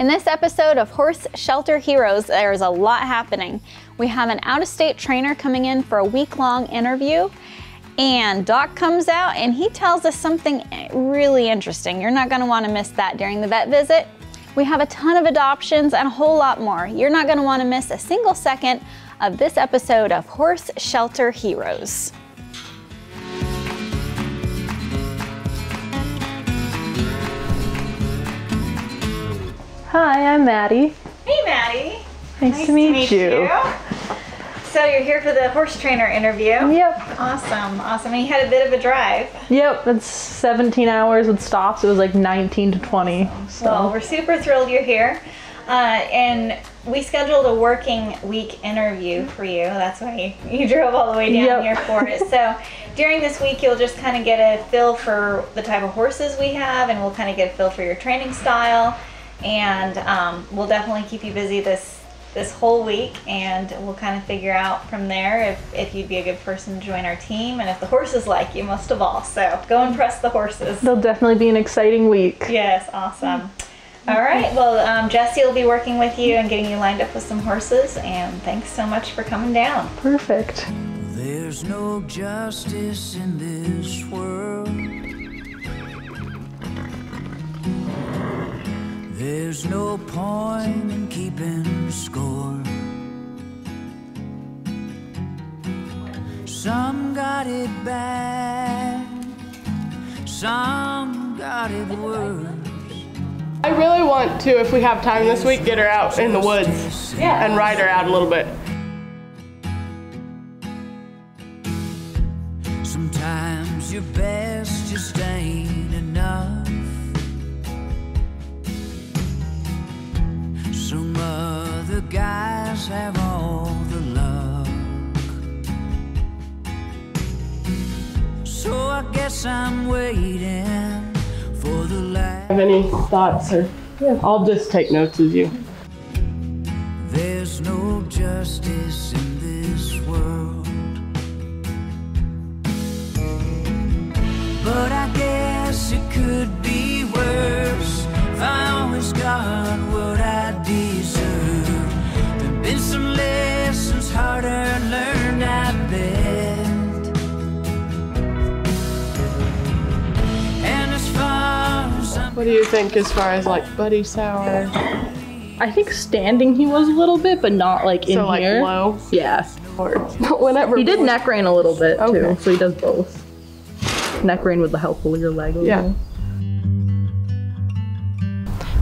In this episode of Horse Shelter Heroes, there's a lot happening. We have an out-of-state trainer coming in for a week-long interview, and Doc comes out and he tells us something really interesting. You're not gonna wanna miss that during the vet visit. We have a ton of adoptions and a whole lot more. You're not gonna wanna miss a single second of this episode of Horse Shelter Heroes. Hi, I'm Maddie. Hey Maddie. Nice to meet you. So you're here for the horse trainer interview? Yep. Awesome, awesome. And you had a bit of a drive. Yep, it's 17 hours with stops. It was like 19 to 20. So. Well, we're super thrilled you're here. And we scheduled a working week interview for you. That's why you drove all the way down here for it. So during this week, you'll just kind of get a feel for the type of horses we have, and we'll kind of get a feel for your training style. And we'll definitely keep you busy this whole week, and we'll kind of figure out from there if you'd be a good person to join our team, and if the horses like you most of all. So go impress the horses. It'll definitely be an exciting week. Yes, awesome. All right, well, Jessie will be working with you and getting you lined up with some horses, and thanks so much for coming down. Perfect. There's no justice in this world. There's no point in keeping score. Some got it bad, some got it worse. I really want to, if we have time this week, get her out in the woods and ride her out a little bit. Sometimes your best just ain't enough. Some other guys have all the luck. So I guess I'm waiting for the last. Have any thoughts? Or I'll just take notes as you. There's no justice in this world, but I guess it could be worse if I always got what I deserve. There've been some lessons harder learned, I bet. And as far as I'm... What do you think as far as like Buddy Sour? I think standing he was a little bit, but not like in So like here. low? Yeah. Or whenever. He did neck rein a little bit too, Okay. so he does both. Neck rein with the help of your leg. Yeah.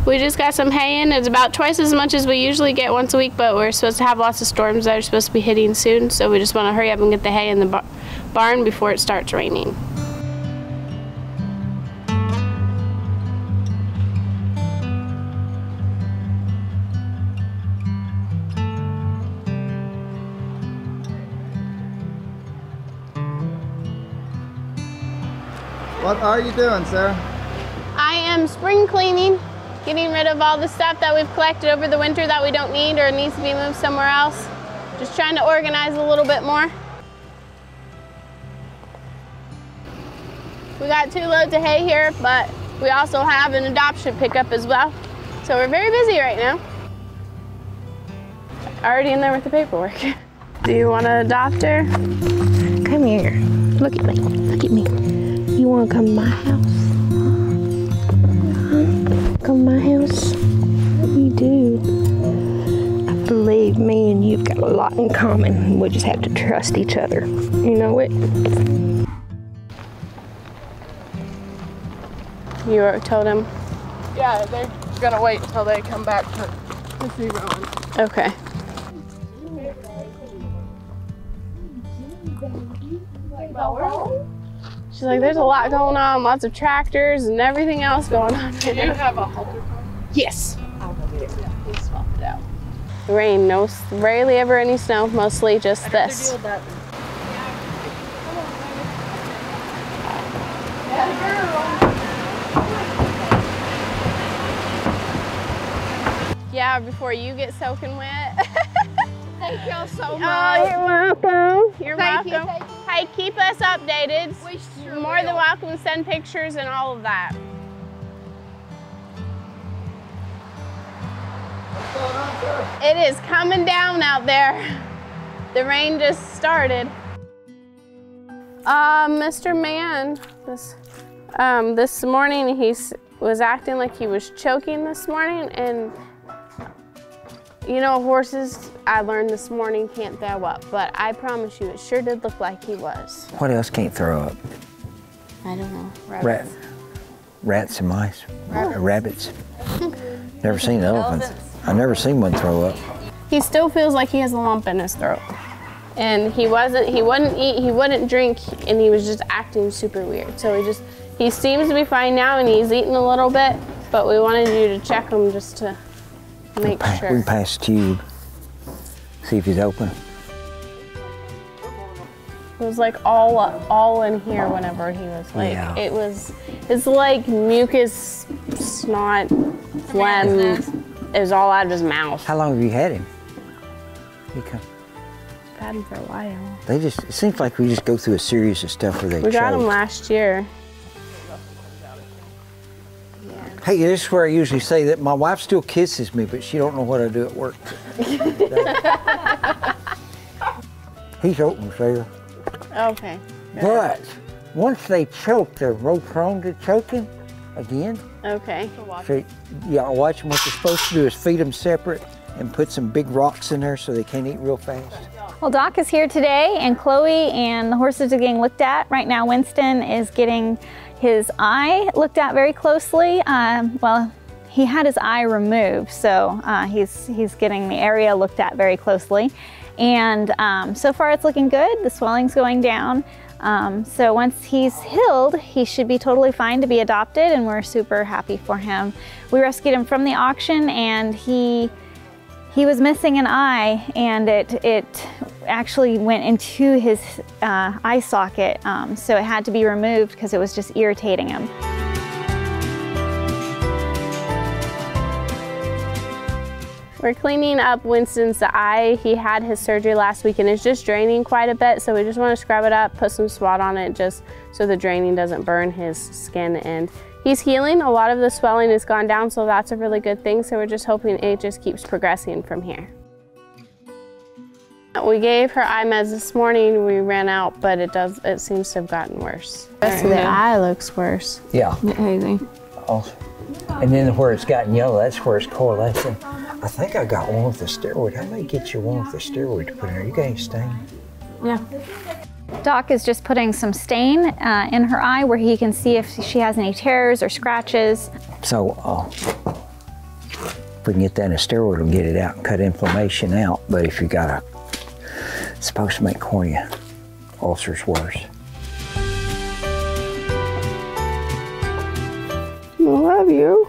We just got some hay in. It's about twice as much as we usually get once a week, but we're supposed to have lots of storms that are supposed to be hitting soon, so we just want to hurry up and get the hay in the barn before it starts raining. What are you doing, Sarah? I am spring cleaning, getting rid of all the stuff that we've collected over the winter that we don't need or needs to be moved somewhere else. Just trying to organize a little bit more. We got 2 loads of hay here, but we also have an adoption pickup as well. So we're very busy right now. Already in there with the paperwork. Do you want to adopt her? Come here. Look at me. Look at me. You want to come to my house? Come to my house? We do. I believe me and you've got a lot in common. We just have to trust each other. You know it? You told him? Yeah, they're gonna wait until they come back to see Rowan. Okay. She's like, there's a lot going on, lots of tractors and everything else going on. Do you have a halter car? Yes. I'll go get it. Yeah, we swapped it out. Rain, no, rarely ever any snow, mostly just this. Deal with that. Yeah, before you get soaking wet. Thank y'all so much. Oh, you're welcome. You're Thank you, welcome. Hey, keep us updated. You're more than welcome to send pictures and all of that. It is coming down out there. The rain just started. Mr. Man, this morning he was acting like he was choking this morning, and you know, horses, I learned this morning, can't throw up, but I promise you, it sure did look like he was. What else can't throw up? I don't know. Rats and mice. Rabbits. Never seen elephants. I've never seen one throw up. He still feels like he has a lump in his throat. And he wouldn't eat, he wouldn't drink, and he was just acting super weird. So he seems to be fine now, and he's eating a little bit, but we wanted you to check him just to make sure. We can pass the tube, see if he's open. It was like all in here whenever he was like, yeah. It's like mucus, snot, phlegm, it was all out of his mouth. How long have you had him? Had him for a while. It seems like we just go through a series of stuff where they We got him last year. Hey, this is where I usually say that my wife still kisses me, but she don't know what I do at work. He's open, Sarah. Okay. But once they choke, they're real prone to choking again. Okay. So, yeah, watch them. What they're supposed to do is feed them separate and put some big rocks in there so they can't eat real fast. Well, Doc is here today, and Chloe and the horses are getting looked at. Right now, Winston is getting his eye looked at very closely. Well, he had his eye removed, so he's getting the area looked at very closely. And so far it's looking good. The swelling's going down. So once he's healed, he should be totally fine to be adopted, and we're super happy for him. We rescued him from the auction, and he was missing an eye, and it actually went into his eye socket, so it had to be removed because it was just irritating him. We're cleaning up Winston's eye. He had his surgery last week and it's just draining quite a bit, so we just want to scrub it up, put some swat on it just so the draining doesn't burn his skin. And he's healing. A lot of the swelling has gone down, so that's a really good thing. So we're just hoping it just keeps progressing from here. We gave her eye meds this morning. We ran out, but it seems to have gotten worse. The rest of the eye looks worse. Yeah. Amazing. Also. And then where it's gotten yellow, that's where it's coalescing. I think I got one with the steroid. I may get you one with the steroid to put in there. You got any stain? Yeah. Doc is just putting some stain in her eye where he can see if she has any tears or scratches. So if we can get that in a steroid, we'll get it out and cut inflammation out. But if you got it's supposed to make cornea ulcers worse. I love you.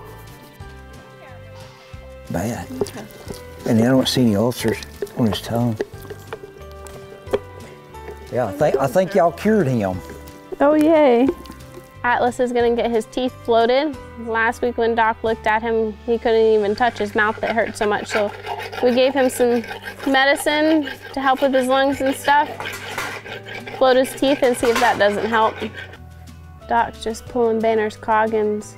Bad. And I don't see any ulcers on his tongue. Yeah, I think y'all cured him. Oh, yay. Atlas is gonna get his teeth floated. Last week when Doc looked at him, he couldn't even touch his mouth, it hurt so much. So we gave him some medicine to help with his lungs and stuff. Float his teeth and see if that doesn't help. Doc's just pulling Banner's coggins.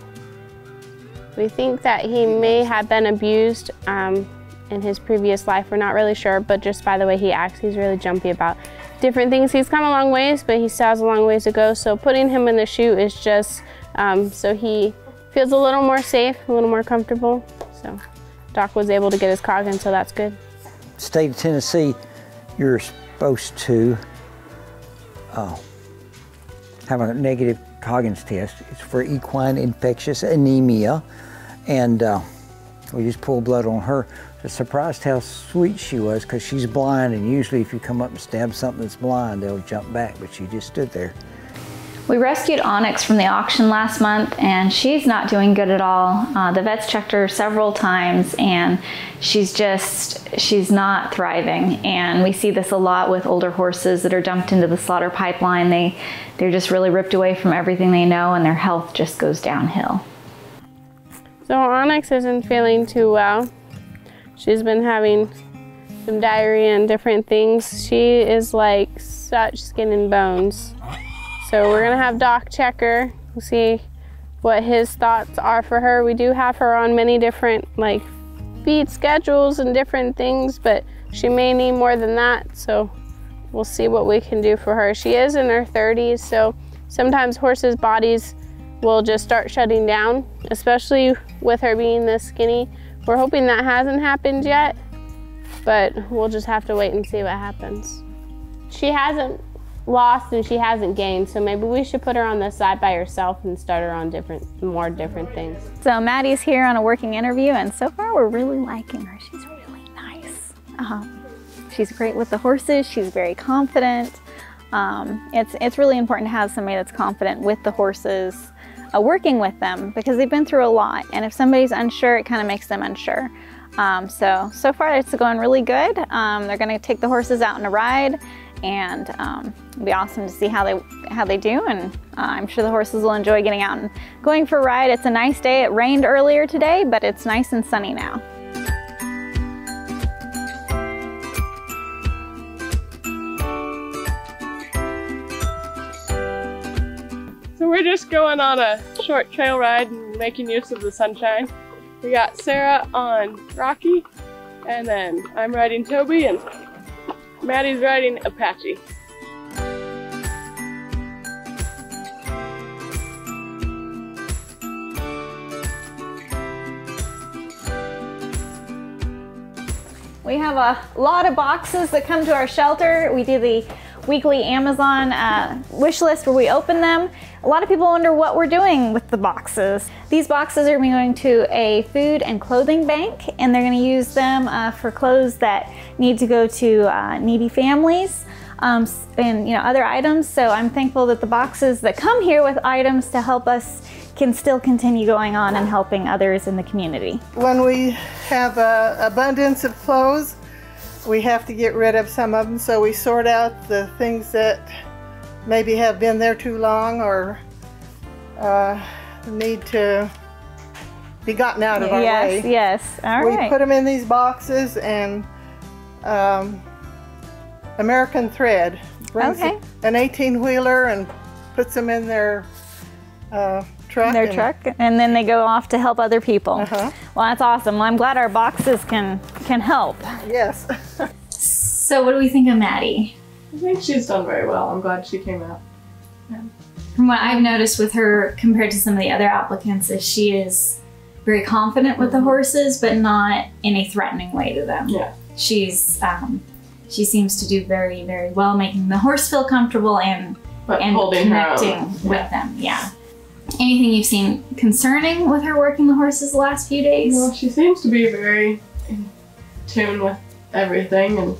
We think that he may have been abused in his previous life. We're not really sure, but just by the way he acts, he's really jumpy about different things. He's come a long ways, but he still has a long ways to go. So putting him in the chute is just so he feels a little more safe, a little more comfortable. So Doc was able to get his coggin, so that's good. State of Tennessee, you're supposed to have a negative Coggins test. It's for equine infectious anemia, and we just pulled blood on her. I was surprised how sweet she was because she's blind, and usually if you come up and stab something that's blind, they'll jump back, but she just stood there. We rescued Onyx from the auction last month, and she's not doing good at all. The vets checked her several times, and she's not thriving. And we see this a lot with older horses that are dumped into the slaughter pipeline. They're just really ripped away from everything they know, and their health just goes downhill. So Onyx isn't feeling too well. She's been having some diarrhea and different things. She is like such skin and bones. So we're gonna have Doc check her, we'll see what his thoughts are for her. We do have her on many different like feed schedules and different things, but she may need more than that, so we'll see what we can do for her. She is in her 30s, so sometimes horses' bodies will just start shutting down, especially with her being this skinny. We're hoping that hasn't happened yet, but we'll just have to wait and see what happens. She hasn't lost and she hasn't gained, so maybe we should put her on the side by herself and start her on more different things. So Maddie's here on a working interview, and so far we're really liking her. She's really nice. She's great with the horses. She's very confident. It's really important to have somebody that's confident with the horses, working with them, because they've been through a lot, and if somebody's unsure, it kind of makes them unsure. So far it's going really good. They're going to take the horses out on a ride, and it'll be awesome to see how they do, and I'm sure the horses will enjoy getting out and going for a ride. It's a nice day. It rained earlier today, but it's nice and sunny now. So we're just going on a short trail ride and making use of the sunshine. We got Sarah on Rocky, and then I'm riding Toby, and Maddie's riding Apache. We have a lot of boxes that come to our shelter. We do the weekly Amazon wish list where we open them. A lot of people wonder what we're doing with the boxes. These boxes are going to a food and clothing bank, and they're going to use them for clothes that need to go to needy families and other items. So I'm thankful that the boxes that come here with items to help us can still continue going on and helping others in the community. When we have an abundance of clothes, we have to get rid of some of them, so we sort out the things that maybe have been there too long or need to be gotten out of our way. Yes, all right. We put them in these boxes, and American Thread brings an 18-wheeler and puts them in their truck. And then they go off to help other people. Well, that's awesome. Well, I'm glad our boxes can help. Yes. So what do we think of Maddie? I think she's done very well. I'm glad she came out. Yeah. From what I've noticed with her compared to some of the other applicants is she is very confident with the horses, but not in a threatening way to them. Yeah. She seems to do very, very well, making the horse feel comfortable and connecting with them. Yeah. Anything you've seen concerning with her working the horses the last few days? Well, she seems to be very in tune with everything, and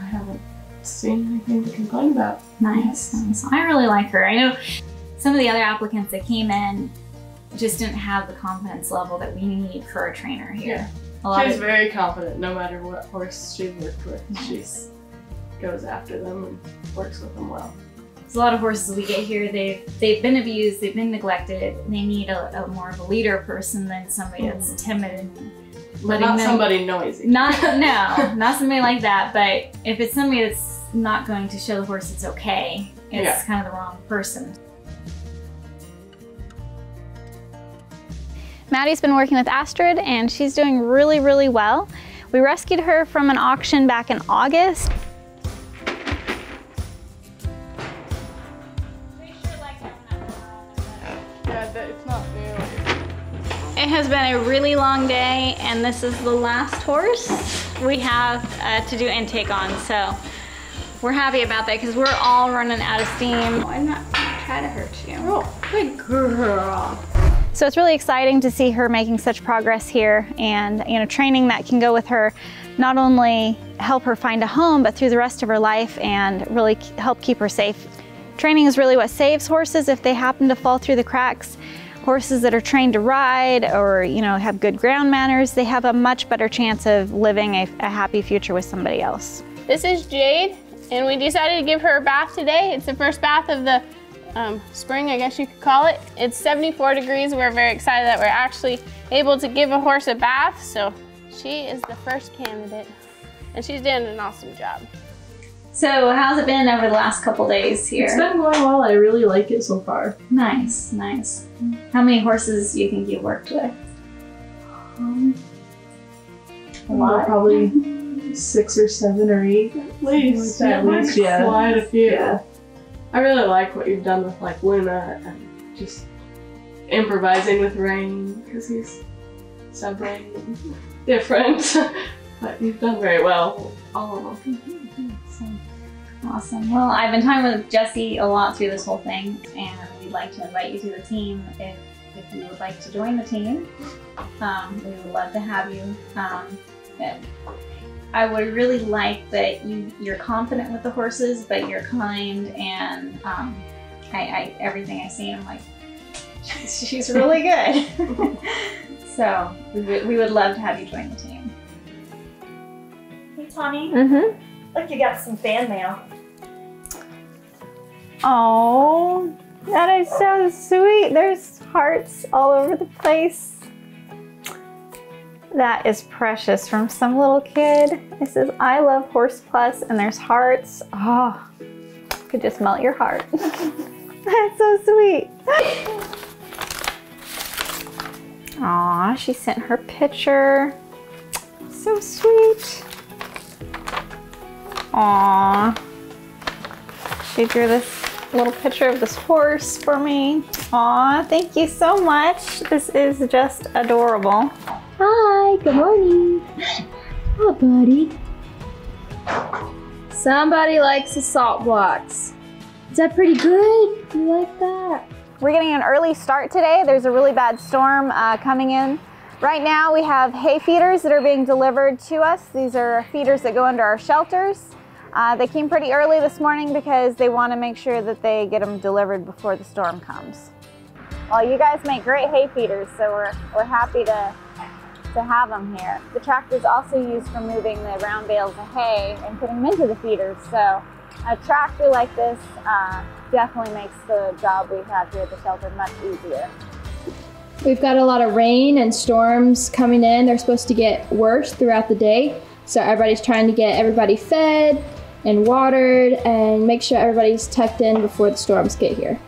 I haven't seen anything to complain about. Nice, nice. I really like her. I know some of the other applicants that came in just didn't have the confidence level that we need for a trainer here. Yeah. She's very confident no matter what horse she's worked with. Nice. She goes after them and works with them well. There's a lot of horses we get here, they've been abused, they've been neglected. They need a more of a leader person than somebody that's timid and letting them... Not somebody noisy. Not somebody like that, but if it's somebody that's not going to show the horse it's okay, it's kind of the wrong person. Maddie's been working with Astrid, and she's doing really, really well. We rescued her from an auction back in August. It's not new. It has been a really long day, and this is the last horse we have to do intake on, so we're happy about that because we're all running out of steam. I'm not trying to hurt you. Oh, good girl. So it's really exciting to see her making such progress here, and training that can go with her, not only help her find a home, but through the rest of her life and really help keep her safe. Training is really what saves horses if they happen to fall through the cracks. Horses that are trained to ride or have good ground manners, they have a much better chance of living a happy future with somebody else. This is Jade, and we decided to give her a bath today. It's the first bath of the spring, I guess you could call it. It's 74 degrees. We're very excited that we're actually able to give a horse a bath, so she is the first candidate, and she's doing an awesome job. So how's it been over the last couple days here? It's been going well. I really like it so far. Nice, nice. How many horses do you think you've worked with? Well, probably 6 or 7 or 8. At least. At least, yeah. Quite a few. Yeah. I really like what you've done with like Luna and just improvising with Rain because he's so brand and different. But you've done very well, all of them. Awesome. Well, I've been talking with Jessie a lot through this whole thing, and we'd like to invite you to the team if you would like to join the team. We would love to have you. And I would really like that you're confident with the horses, but you're kind, and everything I see, I'm like, she's really good. So we would love to have you join the team. Hey, Tawnee. Mm-hmm. Look, you got some fan mail. Oh, that is so sweet. There's hearts all over the place. That is precious from some little kid. It says, I love Horse Plus, and there's hearts. Oh, could just melt your heart. That's so sweet. Aw, she sent her picture. So sweet. Aw. She drew this little picture of this horse for me. Aw, thank you so much. This is just adorable. Hi, good morning. Oh, buddy. Somebody likes the salt blocks. Is that pretty good? You like that? We're getting an early start today. There's a really bad storm coming in. Right now we have hay feeders that are being delivered to us. These are feeders that go under our shelters. They came pretty early this morning because they want to make sure that they get them delivered before the storm comes. Well, you guys make great hay feeders, so we're happy to have them here. The tractor is also used for moving the round bales of hay and putting them into the feeders. So a tractor like this definitely makes the job we have here at the shelter much easier. We've got a lot of rain and storms coming in. They're supposed to get worse throughout the day. So everybody's trying to get everybody fed and watered and make sure everybody's tucked in before the storms get here.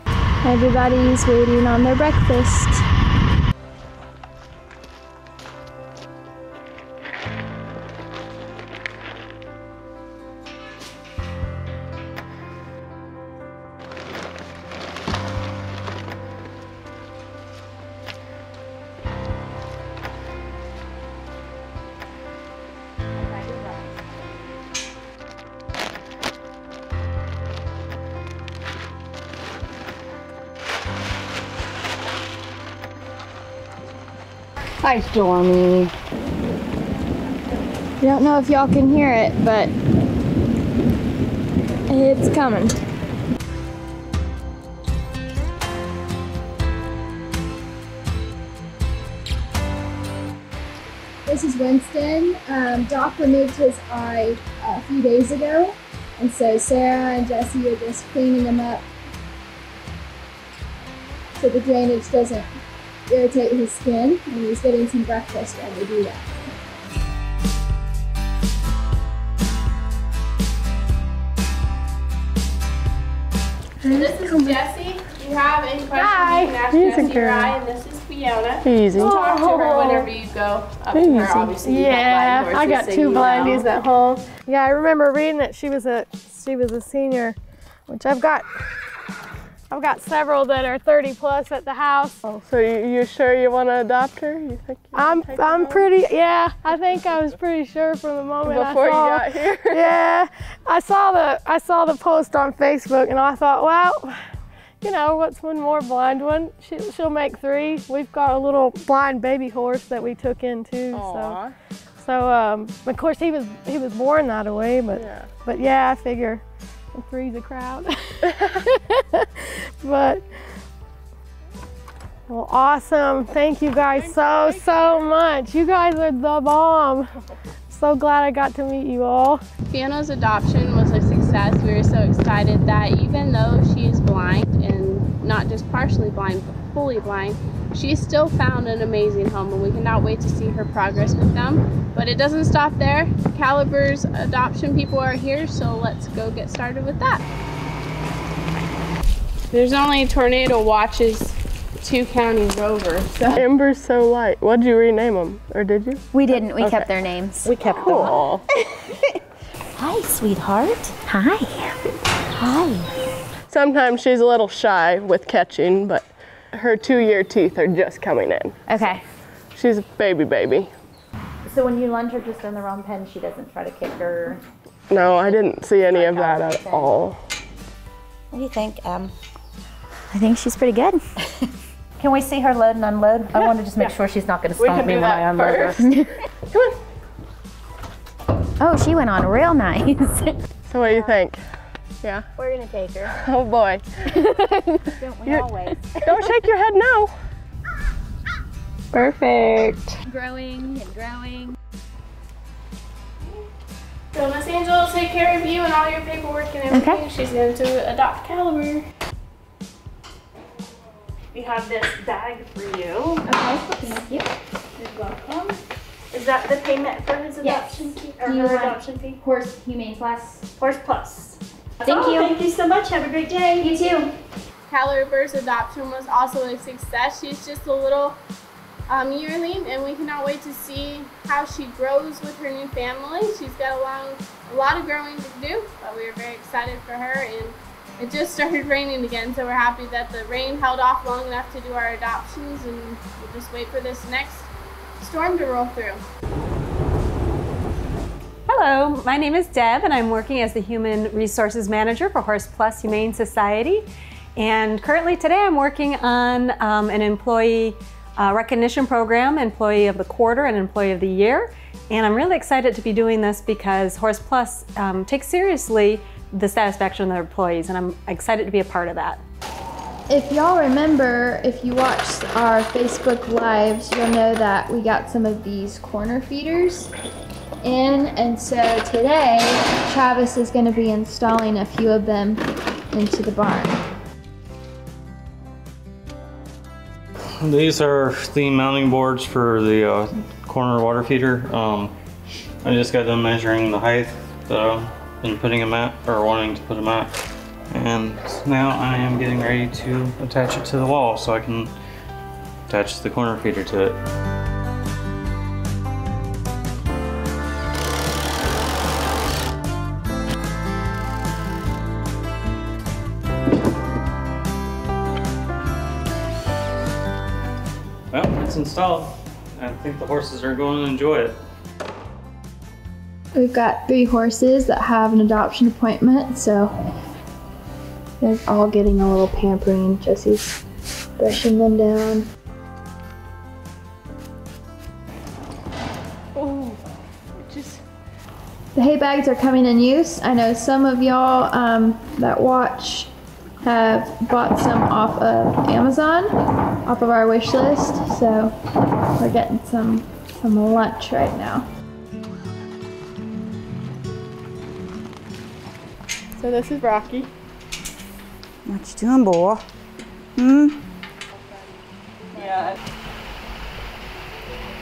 Everybody's waiting on their breakfast. Hi, Stormy. I don't know if y'all can hear it, but it's coming. This is Winston. Doc removed his eye a few days ago, and so Sarah and Jessie are just cleaning him up so the drainage doesn't irritate his skin, and he's getting some breakfast while we do that. This is Jessie. If you have any questions, you can ask Jessie or I, and this is Fiona. Easy. Talk to her whenever you go up to her, obviously. Yeah, I got 2 blindies at home. Yeah, I remember reading that she was a senior, which I've got several that are 30 plus at the house. Oh, so you sure you want to adopt her? You think I'm pretty, yeah, I think I was pretty sure from the moment before you got here? Yeah, I saw the post on Facebook, and I thought, well, you know, what's one more blind one? She'll make 3. We've got a little blind baby horse that we took in too. Aww. So of course he was born that way, but yeah, I figure 3's a crowd. But well, awesome. Thank you guys so much. You guys are the bomb. So glad I got to meet you all. Fiona's adoption was a success. We were so excited that even though she is blind, and not just partially blind, but fully blind, she still found an amazing home, and we cannot wait to see her progress with them. But it doesn't stop there. Caliber's adoption people are here, so let's go get started with that. There's only tornado watches two-county rover. So. Amber's so light. What did you rename them, or did you? We didn't. We kept their names. We kept them. Cool. Hi, sweetheart. Hi. Hi. Sometimes she's a little shy with catching, but her 2-year teeth are just coming in. Okay. She's a baby. So when you lunge her just in the wrong pen, she doesn't try to kick her? No, I didn't see any of that at all. What do you think? I think she's pretty good. Can we see her load and unload? I want to just make sure she's not going to stomp me when I unload her. Come on. Oh, she went on real nice. So what do you think? Yeah. We're going to take her. Oh boy. Don't we always? Don't shake your head no. Perfect. Growing and growing. So Miss Angela will take care of you and all your paperwork and everything. Okay. She's going to adopt Caliber. We have this bag for you. Okay, thank you. You're welcome. Is that the payment for his adoption fee? Or Do you her want adoption fee? Horse Humane Plus. Horse Plus. Thank you. Thank you so much. Have a great day. You too. Caliber's adoption was also a success. She's just a little yearling, and we cannot wait to see how she grows with her new family. She's got a lot of growing to do, but we are very excited for her. And it just started raining again, so we're happy that the rain held off long enough to do our adoptions, and we'll just wait for this next storm to roll through. Hello, my name is Deb, and I'm working as the Human Resources Manager for Horse Plus Humane Society. And currently today I'm working on an employee recognition program, Employee of the Quarter and Employee of the Year. And I'm really excited to be doing this because Horse Plus takes seriously the satisfaction of their employees, and I'm excited to be a part of that. If y'all remember, if you watched our Facebook Lives, you'll know that we got some of these corner feeders in, and so today Travis is going to be installing a few of them into the barn. These are the mounting boards for the corner water feeder. I just got done measuring the height that I've been putting them at, or wanting to put them at. And now I am getting ready to attach it to the wall so I can attach the corner feeder to it. Well, it's installed. I think the horses are going to enjoy it. We've got 3 horses that have an adoption appointment, so they're all getting a little pampering. Jesse's brushing them down. Oh, The hay bags are coming in use. I know some of y'all that watch have bought some off of Amazon, off of our wish list, so we're getting some lunch right now. So this is Rocky. What you doing, boy? Yeah.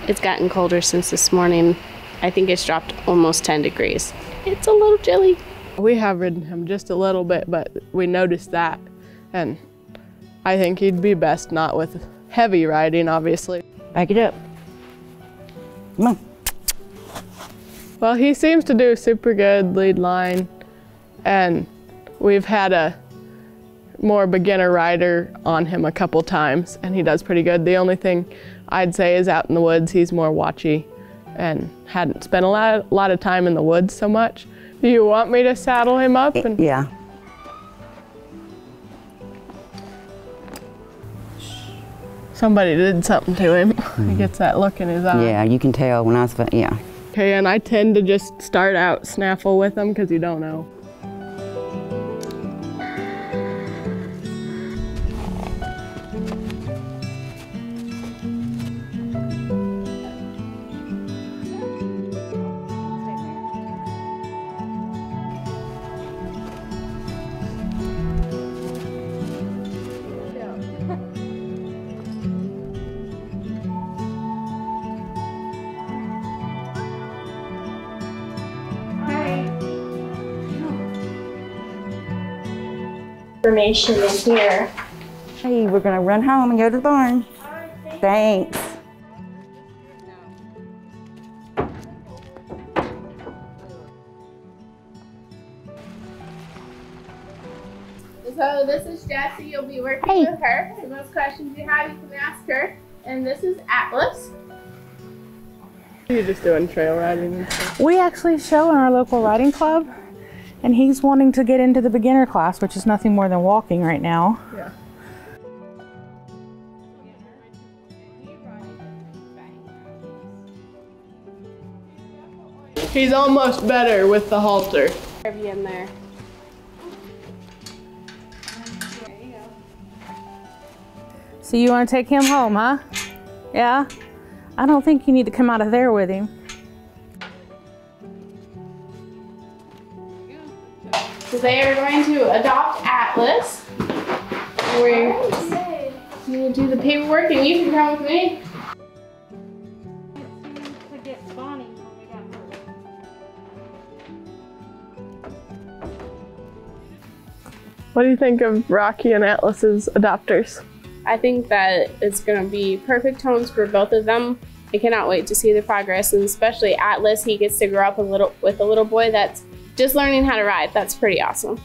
It's gotten colder since this morning. I think it's dropped almost 10 degrees. It's a little chilly. We have ridden him just a little bit, but we noticed that. And I think he'd be best not with heavy riding, obviously. Back it up. Come on. Well, he seems to do super good lead line. And we've had a more beginner rider on him a couple times, and he does pretty good. The only thing I'd say is out in the woods, he's more watchy and hadn't spent a lot of time in the woods so much. Do you want me to saddle him up? Yeah. Somebody did something to him. He gets that look in his eye. Yeah, you can tell when I was, yeah. Okay, and I tend to just start out snaffle with him because you don't know. Information in here. Hey, we're gonna run home and go to the barn. Thanks. So this is Jessie. You'll be working with her. So most questions you have, you can ask her. And this is Atlas. You're just doing trail riding and stuff. We actually show in our local riding club, and he's wanting to get into the beginner class, which is nothing more than walking right now. Yeah. He's almost better with the halter. In there. So you want to take him home, huh? Yeah? I don't think you need to come out of there with him. So they are going to adopt Atlas. We're going to do the paperwork and you can come with me. What do you think of Rocky and Atlas's adopters? I think that it's going to be perfect homes for both of them. I cannot wait to see the progress, and especially Atlas, he gets to grow up with a little boy that's just learning how to ride. That's pretty awesome.